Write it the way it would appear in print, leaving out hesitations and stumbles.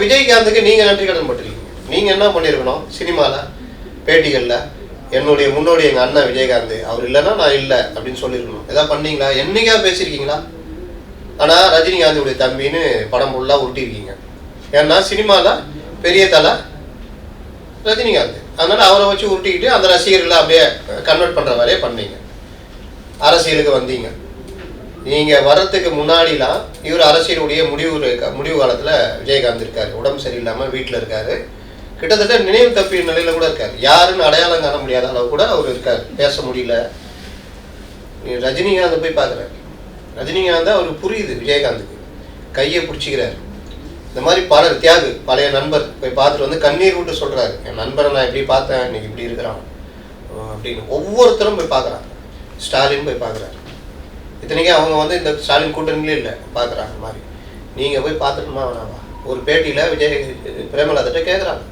விஜயகாந்துக்கு நீங்கள் நன்றி கடன் பட்டிருக்கீங்க. நீங்கள் என்ன பண்ணியிருக்கணும், சினிமாவில் பேட்டிகளில் என்னுடைய முன்னோடி எங்கள் அண்ணன் விஜயகாந்த், அவர் இல்லைன்னா நான் இல்லை அப்படின்னு சொல்லியிருக்கணும். எதாவது பண்ணீங்களா? என்னைக்கா பேசியிருக்கீங்களா? ஆனால் ரஜினிகாந்துடைய தம்பின்னு படம் ஃபுல்லாக உருட்டியிருக்கீங்க. ஏன்னா சினிமாவில் பெரிய தலை ரஜினிகாந்த், அதனால் அவரை வச்சு உருட்டிக்கிட்டு அந்த ரசிகர்களை அப்படியே கன்வெர்ட் பண்ணுற மாதிரியே பண்ணீங்க. அரசியலுக்கு வந்தீங்க. நீங்கள் வர்றதுக்கு முன்னாடிலாம் இவர் அரசியலுடைய முடிவு காலத்தில் விஜயகாந்த் இருக்கார், உடம்பு சரியில்லாமல் வீட்டில் இருக்கார், கிட்டத்தட்ட நினைவு தப்பிய நிலையில் கூட இருக்கார், யாருன்னு அடையாளம் காண முடியாத அளவு கூட அவர் இருக்கார், பேச முடியல. ரஜினிகாந்த் போய் பார்க்குறாரு, ரஜினிகாந்த் அவருக்கு புரியுது, விஜயகாந்துக்கு கையை பிடிச்சிக்கிறாரு. இந்த மாதிரி பலர் தியாகு பழைய நண்பர் போய் பார்த்துட்டு வந்து கண்ணீர் விட்டு சொல்கிறாரு, என் நண்பரை நான் எப்படி பார்த்தேன், இன்னைக்கு இப்படி இருக்கிறான் அப்படின்னு. ஒவ்வொருத்தரும் போய் பார்க்குறாங்க. ஸ்டாலின் போய் பார்க்குறாரு. இத்தனைக்கும் அவங்க வந்து இந்த ஸ்டாலின் கூட்டணிகளே இல்லை, பார்க்குறாங்க மாதிரி. நீங்கள் போய் பார்த்துட்டுமா வேணாவா? ஒரு பேட்டியில் விஜய் பிரேமலா கிட்ட கேட்குறாங்க,